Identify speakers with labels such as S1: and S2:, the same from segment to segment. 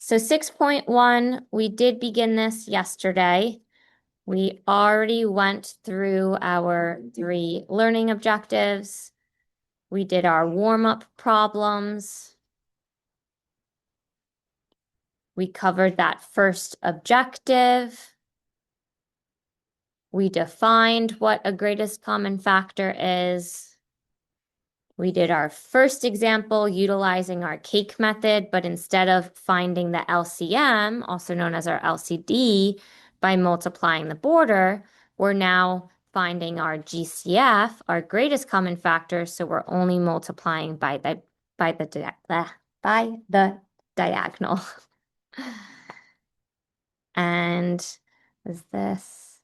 S1: So 6.1, we did begin this yesterday. We already went through our 3 learning objectives. We did our warm-up problems. We covered that first objective. We defined what a greatest common factor is. We did our first example utilizing our cake method, but instead of finding the LCM, also known as our LCD, by multiplying the border, we're now finding our GCF, our greatest common factor, so we're only multiplying by the diagonal. And is this,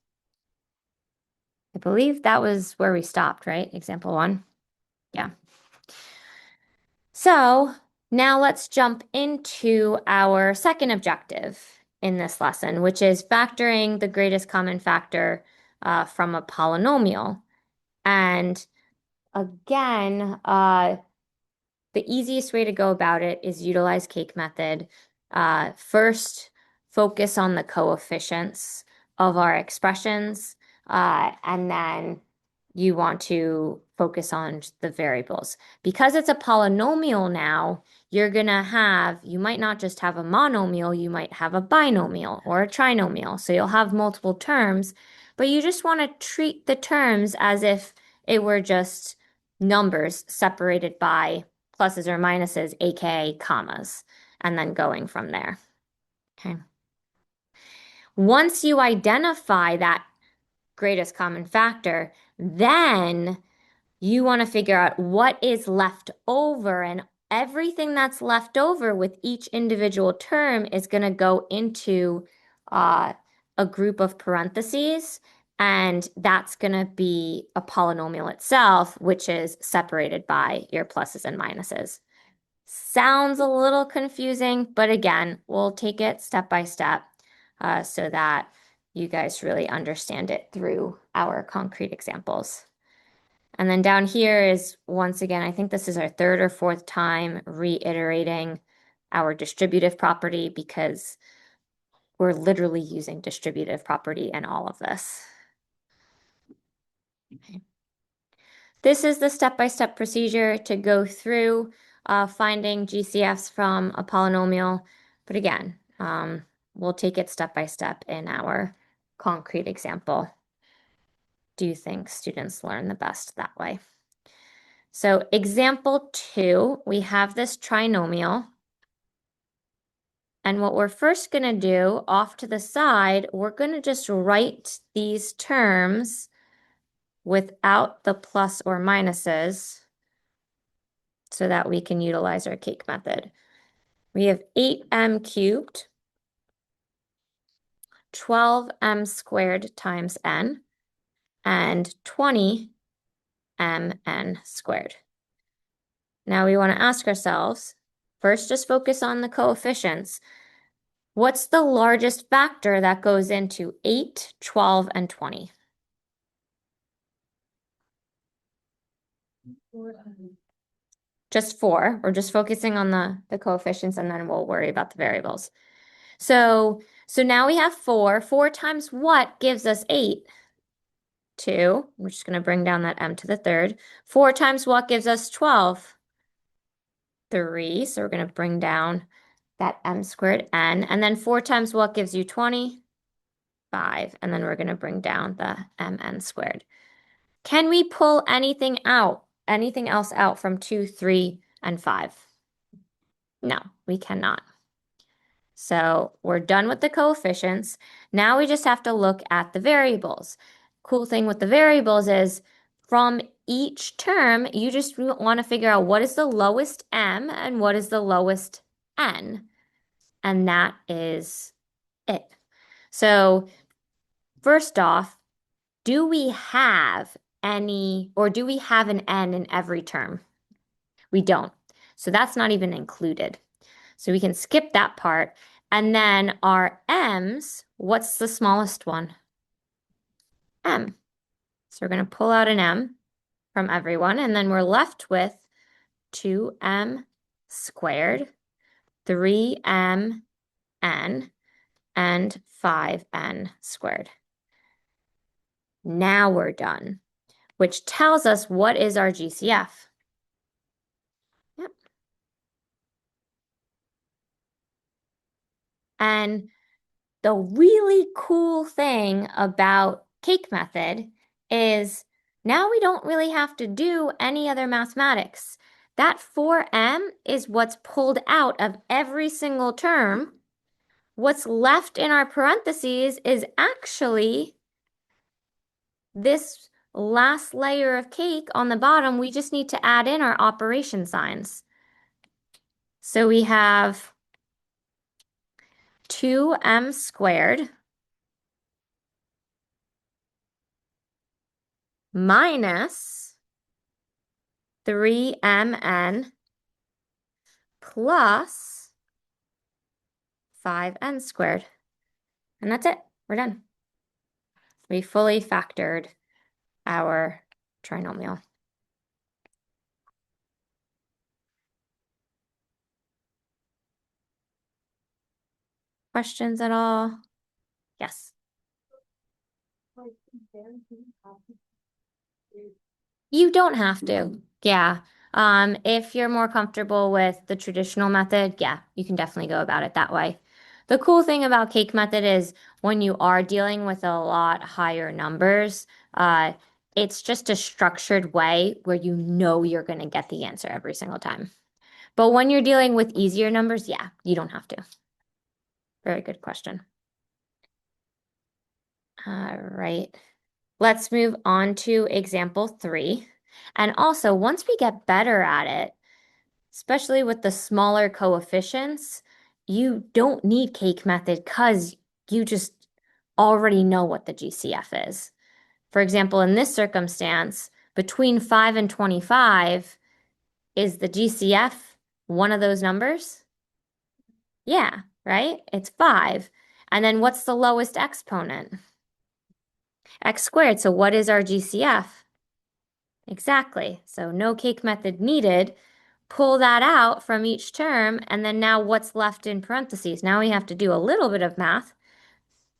S1: I believe that was where we stopped, right? Example 1. Yeah. So now let's jump into our second objective in this lesson, which is factoring the greatest common factor from a polynomial. And again, the easiest way to go about it is utilize cake method. First, focus on the coefficients of our expressions, and then you want to focus on the variables. Because it's a polynomial now, you might not just have a monomial, you might have a binomial or a trinomial. So you'll have multiple terms, but you just want to treat the terms as if it were just numbers separated by pluses or minuses, aka commas, and then going from there. Okay. Once you identify that greatest common factor, then you want to figure out what is left over, and everything that's left over with each individual term is going to go into a group of parentheses, and that's going to be a polynomial itself, which is separated by your pluses and minuses. Sounds a little confusing, but again, we'll take it step by step so that you guys really understand it through our concrete examples. And then down here is, once again, I think this is our 3rd or 4th time reiterating our distributive property because we're literally using distributive property in all of this. Okay. This is the step-by-step procedure to go through finding GCFs from a polynomial. But again, we'll take it step by step in our concrete example. Do you think students learn the best that way? So example 2, we have this trinomial. And what we're first going to do off to the side, we're going to just write these terms without the plus or minuses so that we can utilize our cake method. We have 8m cubed, 12m squared times n, and 20mn squared. Now we want to ask ourselves, first just focus on the coefficients. What's the largest factor that goes into 8, 12, and 20? Just 4. We're just focusing on the coefficients, and then we'll worry about the variables. So now we have 4. 4 times what gives us 8? 2. We're just going to bring down that m to the 3rd. 4 times what gives us 12? 3. So we're going to bring down that m squared n. And then 4 times what gives you 20? 5. And then we're going to bring down the mn squared. Can we pull anything else out from 2, 3, and 5? No, we cannot. So we're done with the coefficients. Now we just have to look at the variables. Cool thing with the variables is from each term, you just want to figure out what is the lowest m and what is the lowest n. And that is it. So first off, do we have an n in every term? We don't. So that's not even included. So we can skip that part. And then our m's, what's the smallest one? M. So we're going to pull out an m from everyone, and then we're left with 2m squared, 3m n and 5n squared. Now we're done, which tells us what is our GCF. Yep. And the really cool thing about cake method is now we don't really have to do any other mathematics. That 4m is what's pulled out of every single term. What's left in our parentheses is actually this last layer of cake on the bottom. We just need to add in our operation signs. So we have 2m squared minus 3mn plus 5n squared. And that's it. We're done. We fully factored our trinomial. Questions at all? Yes. You don't have to. Yeah. If you're more comfortable with the traditional method, yeah, you can definitely go about it that way. The cool thing about cake method is when you are dealing with a lot higher numbers, it's just a structured way where you know you're going to get the answer every single time. But when you're dealing with easier numbers, yeah, you don't have to. Very good question. All right. Let's move on to example 3. And also, once we get better at it, especially with the smaller coefficients, you don't need cake method because you just already know what the GCF is. For example, in this circumstance, between 5 and 25, is the GCF one of those numbers? Yeah, right? It's 5. And then what's the lowest exponent? X squared. So what is our GCF? Exactly. So no cake method needed. Pull that out from each term, and then now what's left in parentheses? Now we have to do a little bit of math.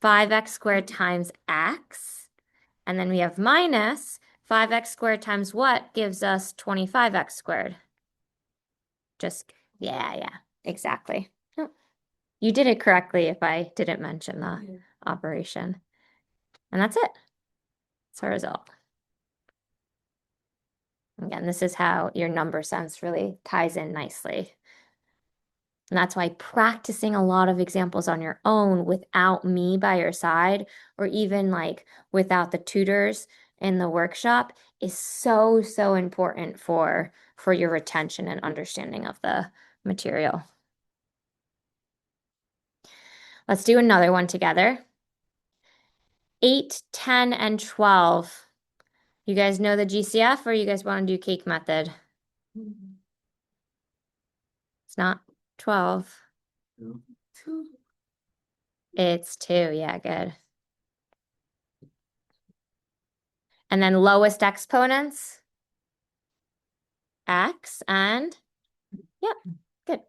S1: 5x squared times x, and then we have minus 5x squared times what gives us 25x squared? Just, yeah, exactly. Nope. You did it correctly if I didn't mention the operation. And that's it. That's our result. Again, this is how your number sense really ties in nicely. And that's why practicing a lot of examples on your own without me by your side, or even like without the tutors in the workshop, is so, so important for your retention and understanding of the material. Let's do another one together. 8, 10, and 12. You guys know the GCF, or you guys want to do cake method? It's not 12. It's 2. Yeah, good. And then lowest exponents? X and, yep, good.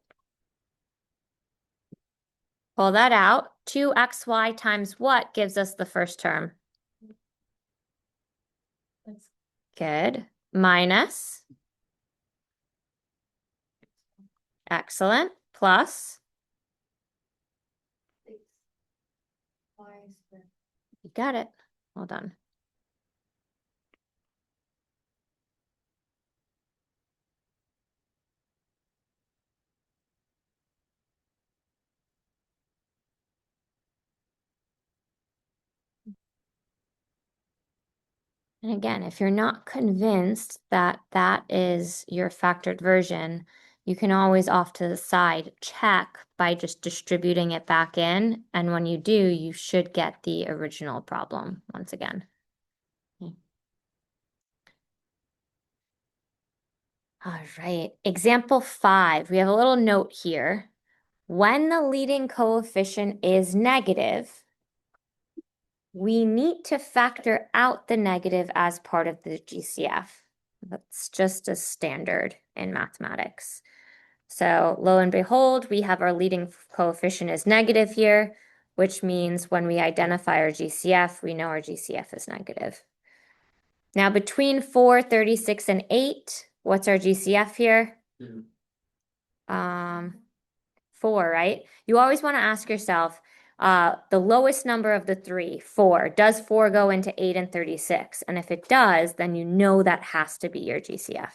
S1: Pull that out. 2xy times what gives us the first term? Good. Minus. Excellent. Plus. You got it. Well done. And again, if you're not convinced that that is your factored version, you can always off to the side check by just distributing it back in. And when you do, you should get the original problem once again. Okay. All right, example 5. We have a little note here. When the leading coefficient is negative, we need to factor out the negative as part of the GCF. That's just a standard in mathematics. So lo and behold, we have our leading coefficient is negative here, which means when we identify our GCF, we know our GCF is negative. Now between 4, 36, and 8, what's our GCF here? 4, right? You always want to ask yourself, the lowest number of the three, 4, does 4 go into 8 and 36? And if it does, then you know that has to be your GCF.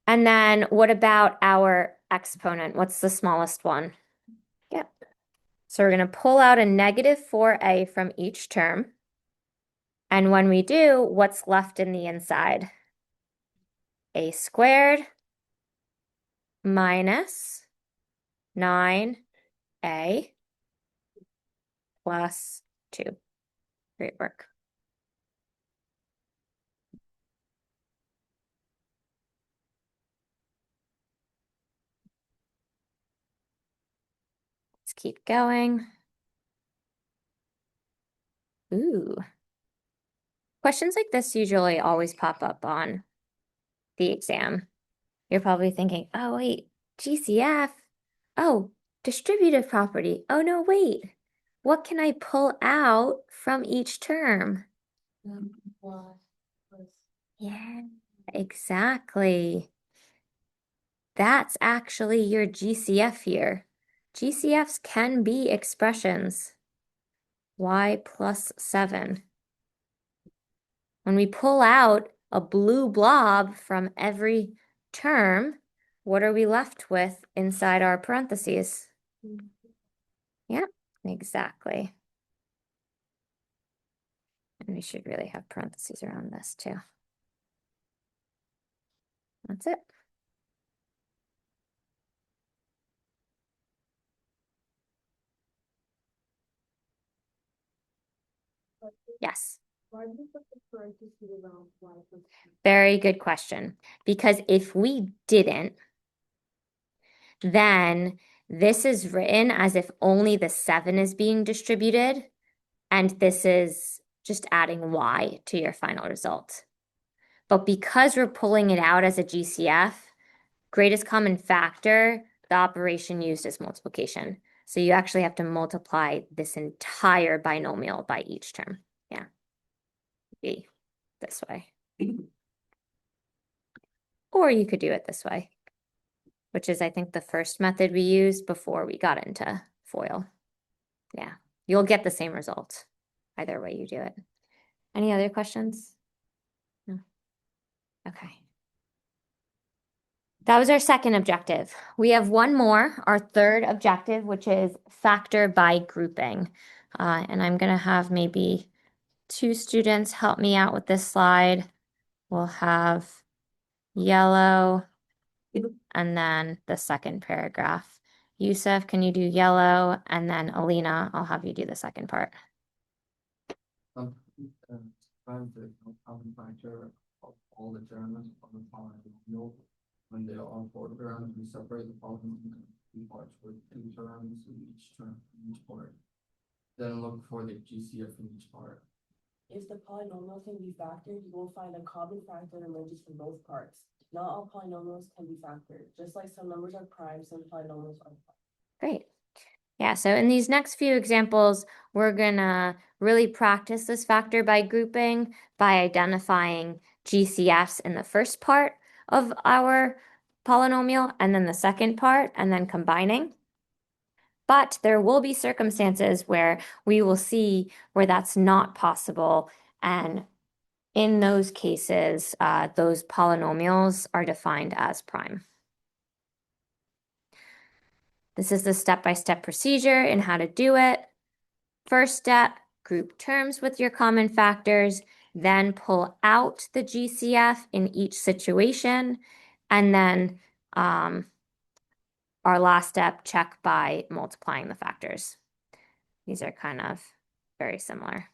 S1: And then what about our exponent? What's the smallest one? Yep. So we're going to pull out a negative 4a from each term. And when we do, what's left in the inside? A squared minus 9a plus 2. Great work. Let's keep going. Ooh. Questions like this usually always pop up on the exam. You're probably thinking, oh, wait, GCF. Oh, distributive property. Oh, no, wait. What can I pull out from each term? Yeah, exactly. That's actually your GCF here. GCFs can be expressions. Y plus 7. When we pull out a blue blob from every term, what are we left with inside our parentheses? Yep, exactly. And we should really have parentheses around this too. That's it. Yes.
S2: Why do you put the parentheses around y plus 7?
S1: Very good question. Because if we didn't, then this is written as if only the 7 is being distributed, and this is just adding y to your final result. But because we're pulling it out as a GCF, greatest common factor, the operation used is multiplication. So you actually have to multiply this entire binomial by each term. Yeah. Be this way. Or you could do it this way, which is, I think, the first method we used before we got into FOIL. Yeah, you'll get the same result either way you do it. Any other questions? No. Okay. That was our second objective. We have one more, our third objective, which is factor by grouping. And I'm going to have maybe 2 students help me out with this slide. We'll have yellow and then the second paragraph. Yusuf, can you do yellow? And then Alina, I'll have you do the second part.
S3: Find the common factor of all the terms of the polynomial. When they are all 4 terms, we separate the polynomial into 2 parts with 2 terms in each term, each part. Then look for the GCF in each part.
S2: If the polynomial can be factored, you will find a common factor that emerges from both parts. Not all polynomials can be factored. Just like some numbers are prime, some polynomials are prime.
S1: Great. Yeah, so in these next few examples, we're gonna really practice this factor by grouping by identifying GCFs in the first part of our polynomial and then the second part and then combining. But there will be circumstances where we will see where that's not possible. And in those cases, those polynomials are defined as prime. This is the step-by-step procedure in how to do it. First step, group terms with your common factors, then pull out the GCF in each situation, and then our last step, check by multiplying the factors. These are kind of very similar.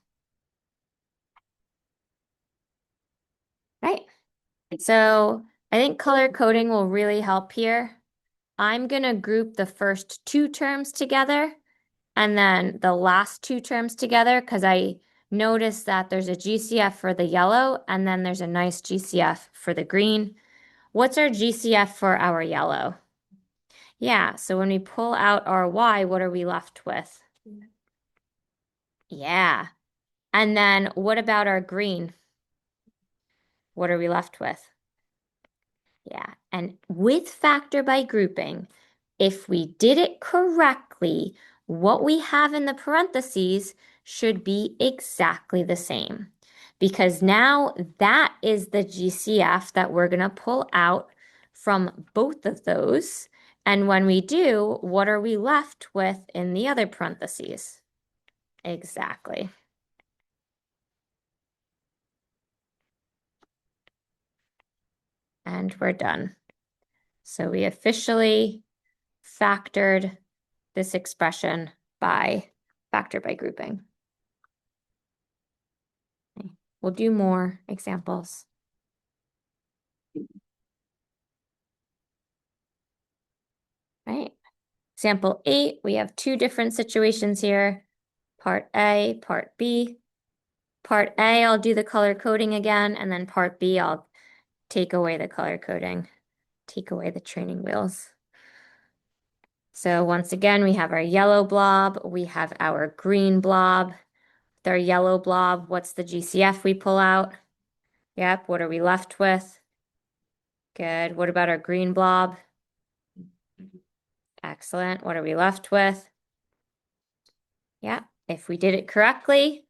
S1: Right. So I think color coding will really help here. I'm going to group the first 2 terms together and then the last 2 terms together because I noticed that there's a GCF for the yellow and then there's a nice GCF for the green. What's our GCF for our yellow? Yeah, so when we pull out our Y, what are we left with? Yeah. And then what about our green? What are we left with? Yeah. And with factor by grouping, if we did it correctly, what we have in the parentheses should be exactly the same. Because now that is the GCF that we're going to pull out from both of those. And when we do, what are we left with in the other parentheses? Exactly. And we're done. So we officially factored this expression by factor by grouping. Okay. We'll do more examples. Right. Example 8, we have two different situations here. Part A, part B. Part A, I'll do the color coding again, and then part B, I'll take away the color coding, take away the training wheels. So once again, we have our yellow blob, we have our green blob. With our yellow blob, what's the GCF we pull out? Yep, what are we left with? Good. What about our green blob? Excellent. What are we left with? Yeah, if we did it correctly,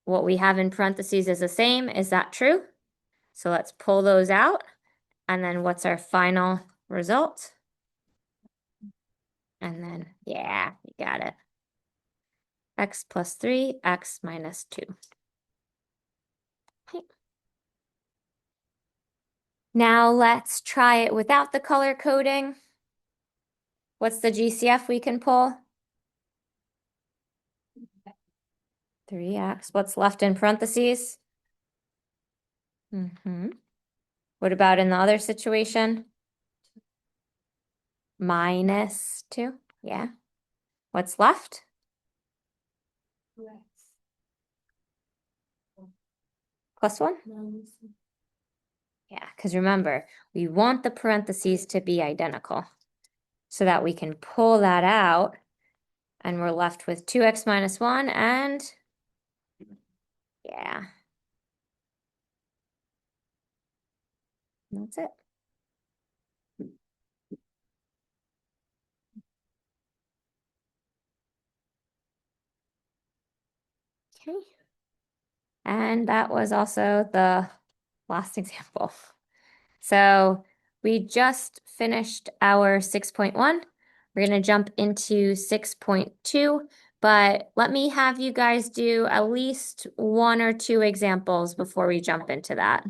S1: what we have in parentheses is the same. Is that true? So let's pull those out. And then what's our final result? And then, yeah, you got it. X plus 3, x minus 2. Okay. Now let's try it without the color coding. What's the GCF we can pull? 3x. What's left in parentheses? What about in the other situation? Minus 2. Yeah. What's left? Plus 1? Yeah, because remember, we want the parentheses to be identical so that we can pull that out and we're left with 2x minus 1 and yeah. That's it. Okay. And that was also the last example. So we just finished our 6.1. We're going to jump into 6.2, but let me have you guys do at least one or two examples before we jump into that.